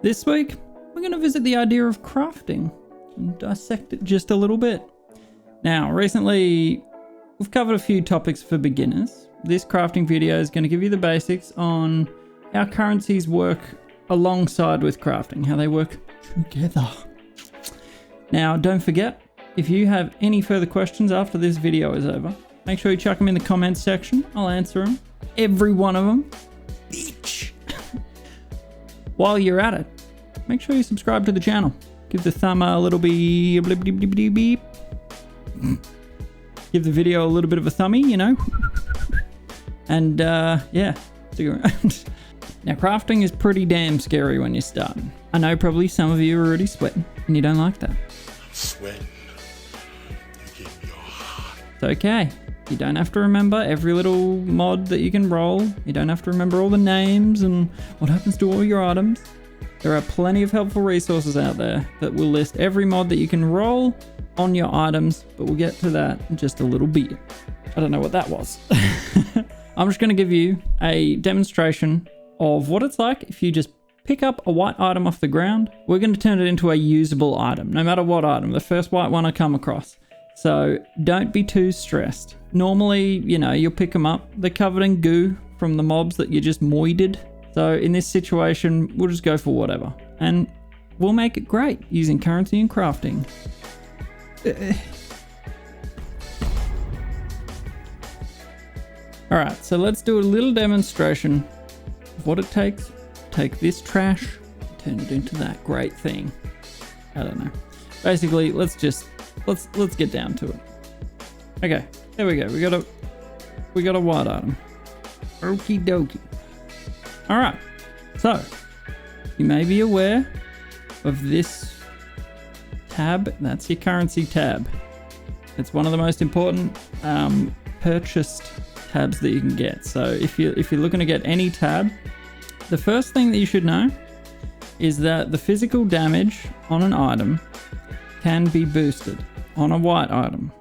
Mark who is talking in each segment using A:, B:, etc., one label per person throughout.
A: This week, we're going to visit the idea of crafting and dissect it just a little bit. Now, recently, we've covered a few topics for beginners. This crafting video is going to give you the basics on how currencies work alongside with crafting, how they work together. Now, don't forget, if you have any further questions after this video is over, make sure you chuck them in the comments section. I'll answer them. Every one of them. Bitch. While you're at it, make sure you subscribe to the channel. Give the thumb a little beep, beep, beep, beep, beep, beep. Give the video a little bit of a thumbie, you know. And yeah, stick around. Now, crafting is pretty damn scary when you're starting. I know probably some of you are already sweating and you don't like that.
B: Sweating. You give me your heart.
A: It's okay. You don't have to remember every little mod that you can roll. You don't have to remember all the names and what happens to all your items. There are plenty of helpful resources out there that will list every mod that you can roll on your items, but we'll get to that in just a little bit. I don't know what that was. I'm just going to give you a demonstration of what it's like if you just pick up a white item off the ground. We're going to turn it into a usable item, no matter what item. The first white one I come across. So don't be too stressed. Normally, you know, you'll pick them up. They're covered in goo from the mobs that you just moided. So in this situation, we'll just go for whatever. And we'll make it great using currency and crafting. All right, so let's do a little demonstration of what it takes to take this trash, turn it into that great thing. I don't know. Basically, let's get down to it. Okay, there we go. We got a white item. Okie dokie. All right, so you may be aware of this tab. That's your currency tab. It's one of the most important purchased tabs that you can get. So if you're looking to get any tab, the first thing that you should know is that the physical damage on an item can be boosted on a white item.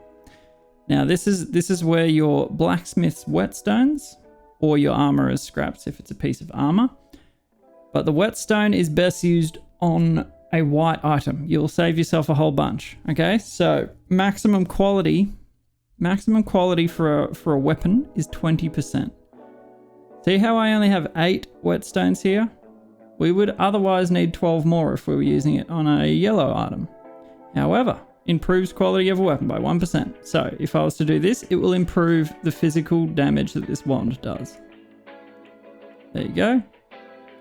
A: Now this is where your blacksmith's whetstones or your armorer's scraps if it's a piece of armor. But the whetstone is best used on a white item. You'll save yourself a whole bunch. Okay, so maximum quality for a weapon is 20%. See how I only have 8 whetstones here? We would otherwise need 12 more if we were using it on a yellow item. However, improves quality of a weapon by 1%. So if I was to do this, it will improve the physical damage that this wand does. There you go.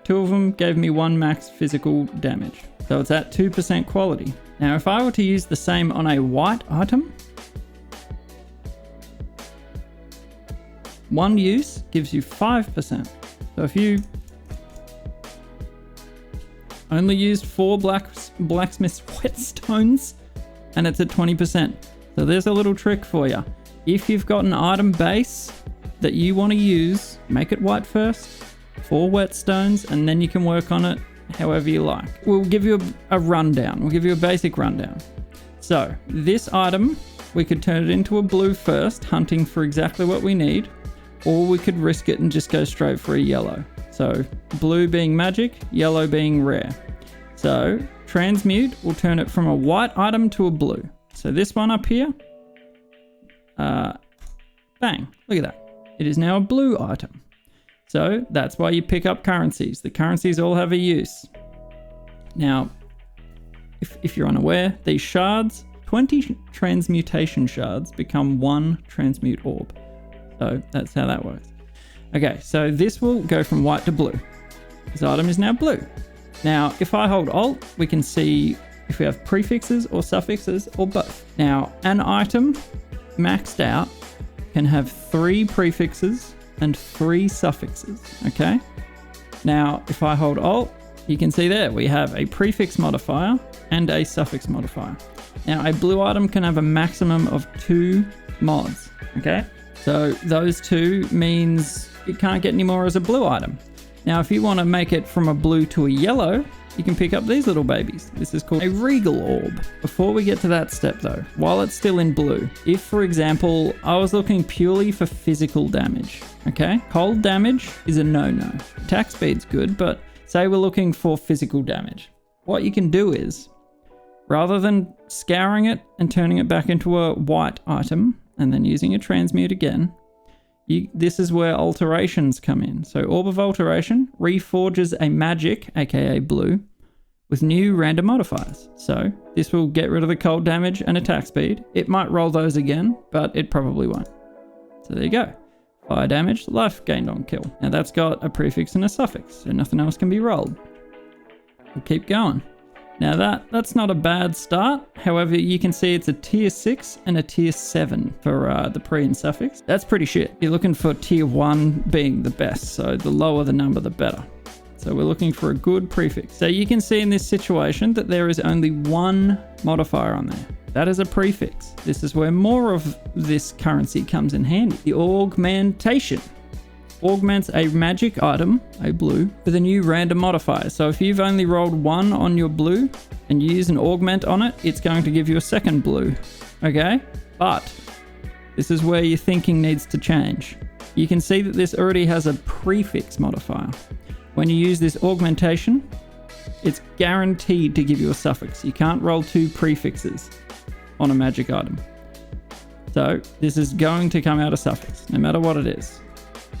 A: 2 of them gave me 1 max physical damage. So it's at 2% quality. Now if I were to use the same on a white item, 1 use gives you 5%. So if you only used 4 blacksmith's whetstones, and it's at 20%. So there's a little trick for you. If you've got an item base that you want to use, make it white first, 4 whetstones, and then you can work on it however you like. We'll give you a rundown. We'll give you a basic rundown. So this item, we could turn it into a blue first, hunting for exactly what we need, or we could risk it and just go straight for a yellow. So blue being magic, yellow being rare. So transmute will turn it from a white item to a blue. So this one up here, bang, look at that. It is now a blue item. So that's why you pick up currencies. The currencies all have a use. Now, if you're unaware, these shards, 20 transmutation shards become 1 transmute orb. So that's how that works. Okay, so this will go from white to blue. This item is now blue. Now, if I hold Alt, we can see if we have prefixes or suffixes or both. Now, an item maxed out can have 3 prefixes and 3 suffixes, okay? Now, if I hold Alt, you can see there we have a prefix modifier and a suffix modifier. Now, a blue item can have a maximum of 2 mods, okay? So those 2 means it can't get any more as a blue item. Now, if you want to make it from a blue to a yellow, you can pick up these little babies. This is called a regal orb. Before we get to that step though, while it's still in blue, if for example, I was looking purely for physical damage, okay? Cold damage is a no-no. Attack speed's good, but say we're looking for physical damage. What you can do is, rather than scouring it and turning it back into a white item and then using a transmute again, this is where alterations come in. So Orb of Alteration reforges a magic, aka blue, with new random modifiers. So this will get rid of the cold damage and attack speed. It might roll those again, but it probably won't. So there you go. Fire damage, life gained on kill. Now that's got a prefix and a suffix, so nothing else can be rolled. We'll keep going. Now that's not a bad start. However, you can see it's a tier 6 and a tier 7 for the pre and suffix. That's pretty shit. You're looking for tier 1 being the best, so the lower the number, the better. So we're looking for a good prefix. So you can see in this situation that there is only one modifier on there. That is a prefix. This is where more of this currency comes in handy. The Augmentation augments a magic item, a blue, with a new random modifier. So if you've only rolled 1 on your blue and you use an augment on it, it's going to give you a second blue. Okay? But this is where your thinking needs to change. You can see that this already has a prefix modifier. When you use this augmentation, it's guaranteed to give you a suffix. You can't roll 2 prefixes on a magic item. So this is going to come out a suffix, no matter what it is.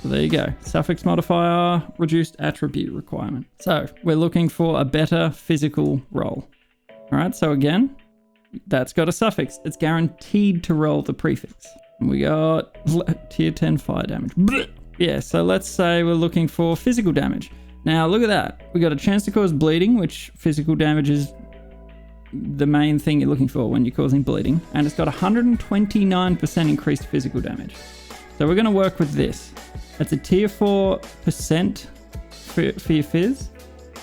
A: So there you go. Suffix modifier, reduced attribute requirement. So we're looking for a better physical roll. All right, so again, that's got a suffix. It's guaranteed to roll the prefix. And we got tier 10 fire damage. Yeah, so let's say we're looking for physical damage. Now look at that. We got a chance to cause bleeding, which physical damage is the main thing you're looking for when you're causing bleeding. And it's got 129% increased physical damage. So we're going to work with this. It's a tier 4% for your fizz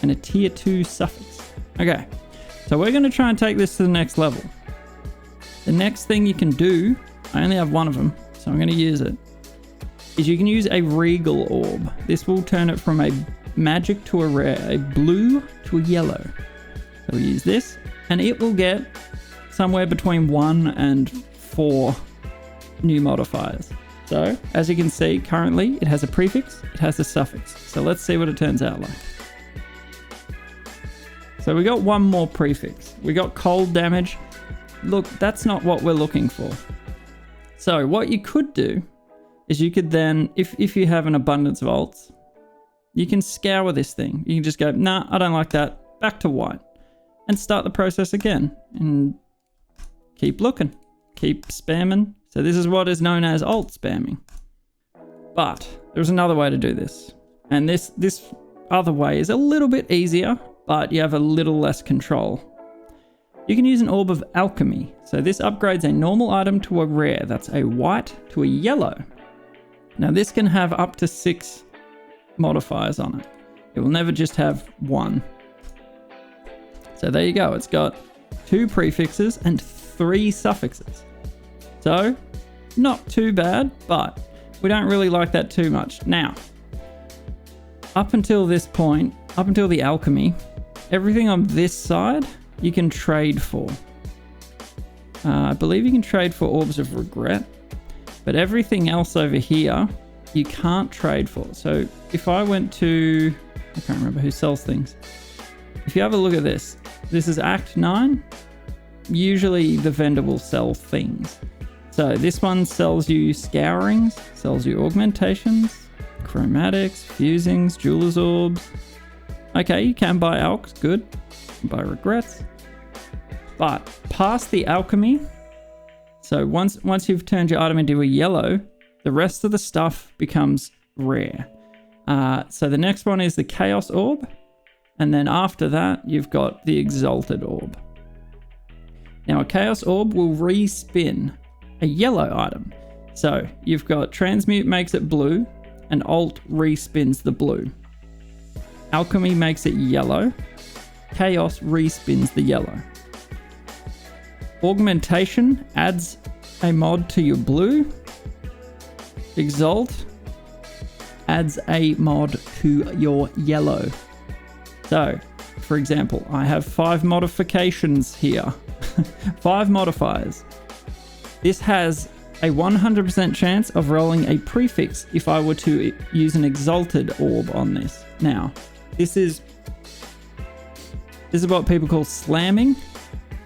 A: and a tier 2 suffix. Okay, so we're going to try and take this to the next level. The next thing you can do, I only have one of them, so I'm going to use it, is you can use a regal orb. This will turn it from a magic to a rare, a blue to a yellow. So we use this, and it will get somewhere between 1 and 4 new modifiers. So, as you can see, currently it has a prefix, it has a suffix. So let's see what it turns out like. So we got one more prefix. We got cold damage. Look, that's not what we're looking for. So what you could do is you could then, if you have an abundance of alts, you can scour this thing. You can just go, nah, I don't like that. Back to white. And start the process again. And keep looking. Keep spamming. So this is what is known as alt spamming. But there's another way to do this. And this other way is a little bit easier, but you have a little less control. You can use an Orb of Alchemy. So this upgrades a normal item to a rare. That's a white to a yellow. Now this can have up to 6 modifiers on it. It will never just have 1. So there you go. It's got 2 prefixes and 3 suffixes. So, not too bad, but we don't really like that too much. Now, up until this point, up until the alchemy, everything on this side you can trade for. I believe you can trade for Orbs of Regret, but everything else over here you can't trade for. So if I went to, I can't remember who sells things. If you have a look at this, this is Act 9. Usually the vendor will sell things. So this one sells you scourings, sells you augmentations, chromatics, fusings, jeweler's orbs. Okay, you can buy alks, good. Buy regrets. But past the alchemy, so once you've turned your item into a yellow, the rest of the stuff becomes rare. So the next one is the chaos orb. And then after that, you've got the exalted orb. Now a chaos orb will respin a yellow item. So you've got transmute makes it blue and alt respins the blue. Alchemy makes it yellow. Chaos respins the yellow. Augmentation adds a mod to your blue. Exalt adds a mod to your yellow. So, for example, I have 5 modifications here. 5 modifiers. This has a 100% chance of rolling a prefix if I were to use an exalted orb on this. Now, this is This is what people call slamming.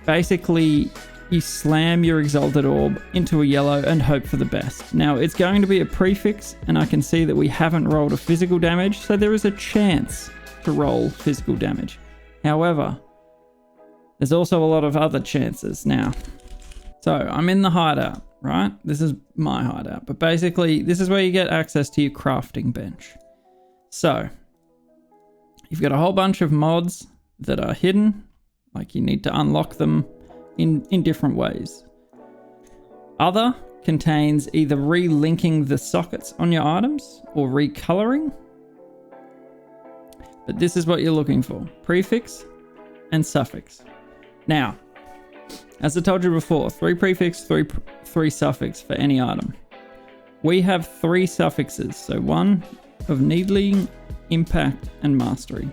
A: Basically, you slam your Exalted Orb into a yellow and hope for the best. Now, it's going to be a prefix, and I can see that we haven't rolled a physical damage, so there is a chance to roll physical damage. However, there's also a lot of other chances now. So, I'm in the hideout, right? This is my hideout, but basically, this is where you get access to your crafting bench. So, you've got a whole bunch of mods that are hidden, like you need to unlock them in different ways. Other contains either relinking the sockets on your items or recoloring. But this is what you're looking for: prefix and suffix. Now, as I told you before, 3 prefix, 3 suffix for any item. We have 3 suffixes, so 1 of needling, impact, and mastery.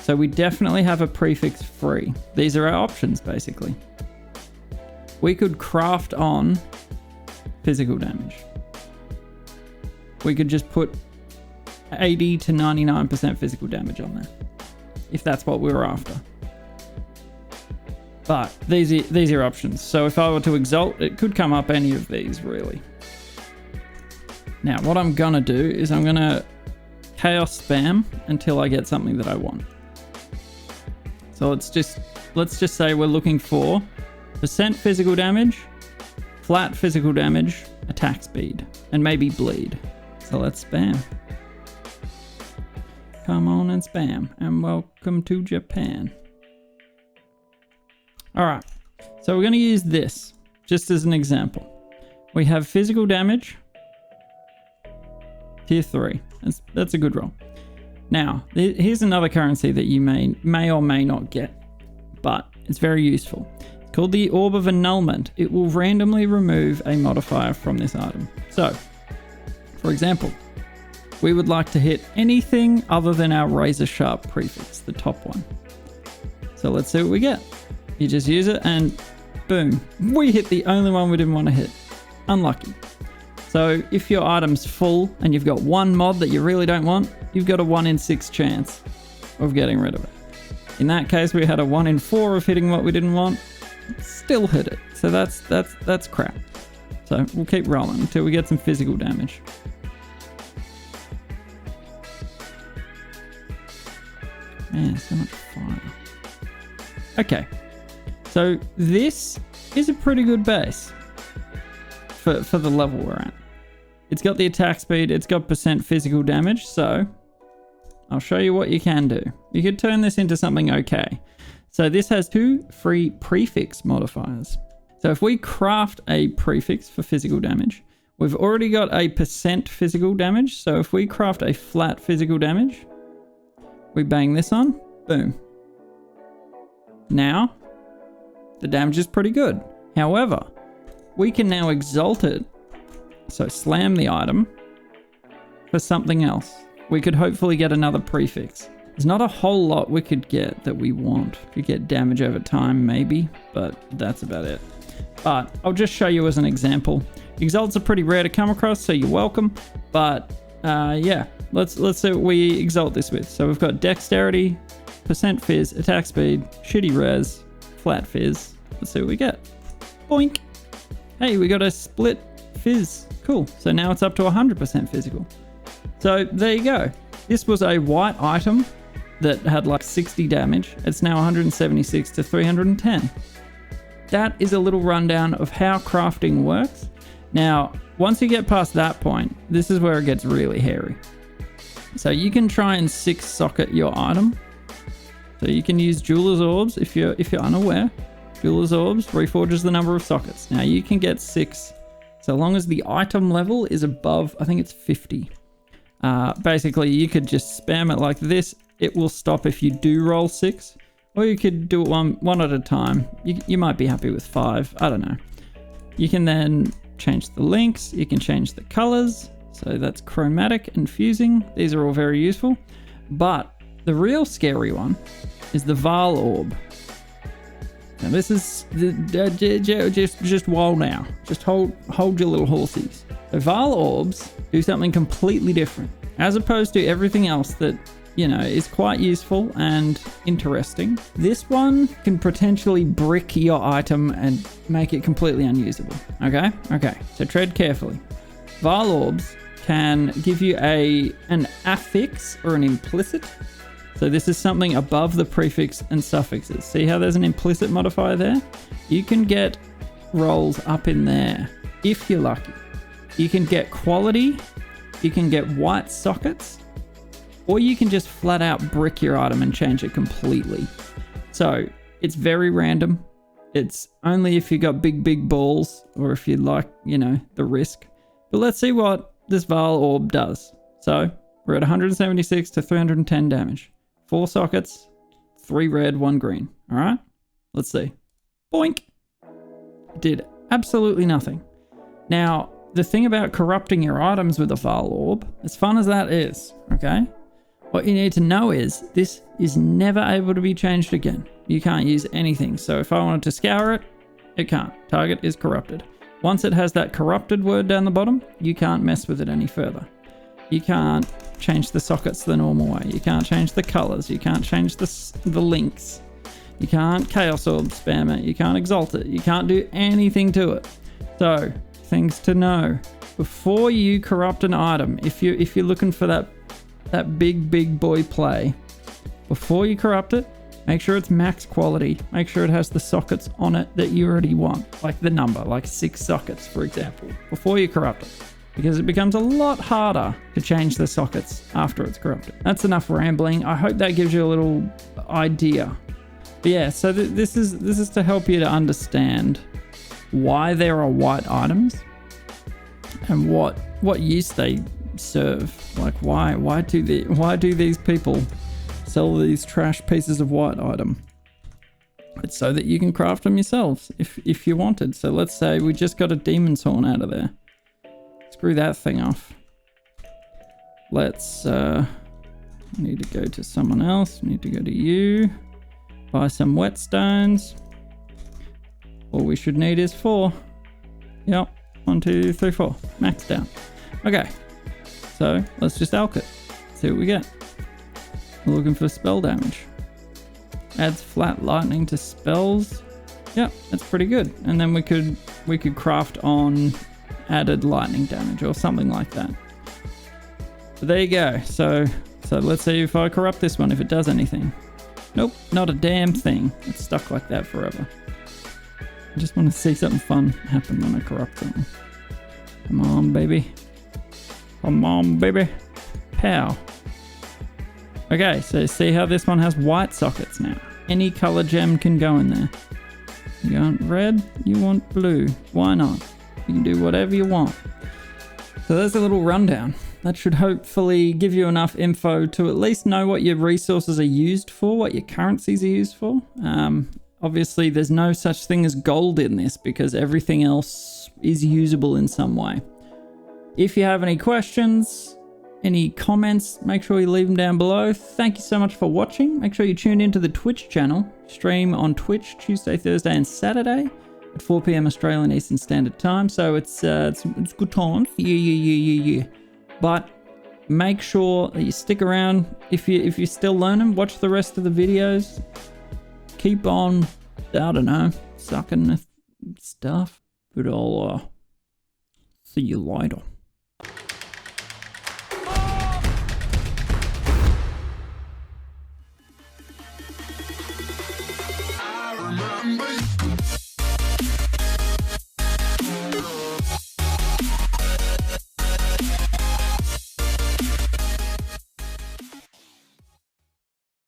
A: So we definitely have a prefix free. These are our options, basically. We could craft on physical damage. We could just put 80 to 99% physical damage on there, if that's what we were after. But these are options. So if I were to exalt, it could come up any of these, really. Now, what I'm gonna do is I'm gonna chaos spam until I get something that I want. So let's just say we're looking for % physical damage, flat physical damage, attack speed, and maybe bleed. So let's spam. Come on and spam, and welcome to Japan. All right, so we're going to use this just as an example. We have physical damage, tier 3. That's a good roll. Now, here's another currency that you may or may not get, but it's very useful. It's called the Orb of Annulment. It will randomly remove a modifier from this item. So, for example, we would like to hit anything other than our razor sharp prefix, the top one. So let's see what we get. You just use it and boom, we hit the only one we didn't want to hit. Unlucky. So if your item's full and you've got one mod that you really don't want, you've got a 1 in 6 chance of getting rid of it. In that case, we had a 1 in 4 of hitting what we didn't want. Still hit it. So that's crap. So we'll keep rolling until we get some physical damage. Man, so much fire. Okay. So this is a pretty good base for the level we're at. It's got the attack speed, it's got % physical damage, so I'll show you what you can do. You could turn this into something okay. So this has 2 free prefix modifiers. So if we craft a prefix for physical damage, we've already got a % physical damage. So if we craft a flat physical damage, we bang this on, boom. Now, the damage is pretty good. However, we can now exalt it, so slam the item, for something else. We could hopefully get another prefix. There's not a whole lot we could get that we want. We could get damage over time, maybe, but that's about it. But I'll just show you as an example. Exalts are pretty rare to come across, so you're welcome. But yeah, let's see what we exalt this with. So we've got dexterity, % fizz, attack speed, shitty res, flat fizz. Let's see what we get. Boink. Hey, we got a split fizz. Cool. So now it's up to 100% physical. So there you go. This was a white item that had like 60 damage. It's now 176 to 310. That is a little rundown of how crafting works. Now, once you get past that point, this is where it gets really hairy. So you can try and 6-socket your item. So you can use Jeweler's Orbs if you're unaware. Jeweler's Orbs reforges the number of sockets. Now you can get 6 so long as the item level is above, I think it's 50. Basically, you could just spam it like this. It will stop if you do roll 6. Or you could do it one at a time. You might be happy with 5. I don't know. You can then change the links. You can change the colors. So that's chromatic and fusing. These are all very useful. But the real scary one is the Val Orb. Now this is just whoa now. Just hold your little horsies. The Val Orbs do something completely different. As opposed to everything else that you know, is quite useful and interesting. This one can potentially brick your item and make it completely unusable. Okay? Okay, so tread carefully. Vile Orbs can give you an affix or an implicit. So this is something above the prefix and suffixes. See how there's an implicit modifier there? You can get rolls up in there if you're lucky. You can get quality, you can get white sockets, or you can just flat out brick your item and change it completely. So it's very random. It's only if you got big balls or if you like, you know, the risk. But let's see what this Vile Orb does. So we're at 176 to 310 damage. 4 sockets, 3 red, 1 green. All right, let's see. Boink. It did absolutely nothing. Now, the thing about corrupting your items with a Vile Orb, as fun as that is, okay? What you need to know is this is never able to be changed again. You can't use anything. So if I wanted to scour it, it can't. Target is corrupted. Once it has that corrupted word down the bottom, you can't mess with it any further. You can't change the sockets the normal way. You can't change the colors. You can't change the links. You can't Chaos Orb spam it. You can't exalt it. You can't do anything to it. So, things to know. Before you corrupt an item, if you're looking for that big boy play, before you corrupt it, make sure it's max quality. Make sure it has the sockets on it that you already want. Like the number, like 6 sockets, for example, before you corrupt it. Because it becomes a lot harder to change the sockets after it's corrupted. That's enough rambling. I hope that gives you a little idea. But yeah, so this is to help you to understand why there are white items and what use they serve. Like why do these people sell these trash pieces of white item? It's so that you can craft them yourselves if you wanted. So let's say we just got a demon's horn out of there. Screw that thing off. Let's need to go to someone else. Need to go to you. Buy some whetstones. All we should need is 4. Yep. 1, 2, 3, 4. Max down. Okay. So let's just alch it. See what we get. We're looking for spell damage. Adds flat lightning to spells. Yep, that's pretty good. And then we could craft on added lightning damage or something like that. So there you go. So let's see if I corrupt this one, if it does anything. Nope, not a damn thing. It's stuck like that forever. I just want to see something fun happen when I corrupt something. Come on, baby. Come on, baby. Pow. Okay, so see how this one has white sockets now. Any color gem can go in there. You want red, you want blue. Why not? You can do whatever you want. So there's a little rundown. That should hopefully give you enough info to at least know what your resources are used for, what your currencies are used for. Obviously, there's no such thing as gold in this because everything else is usable in some way. If you have any questions, any comments, make sure you leave them down below. Thank you so much for watching. Make sure you tune into the Twitch channel. Stream on Twitch Tuesday, Thursday, and Saturday at 4 p.m. Australian Eastern Standard Time. So it's good times. Yeah. But make sure that you stick around. If you're still learning, watch the rest of the videos. Keep on, I don't know, sucking the stuff. But I'll see you later.
B: Remember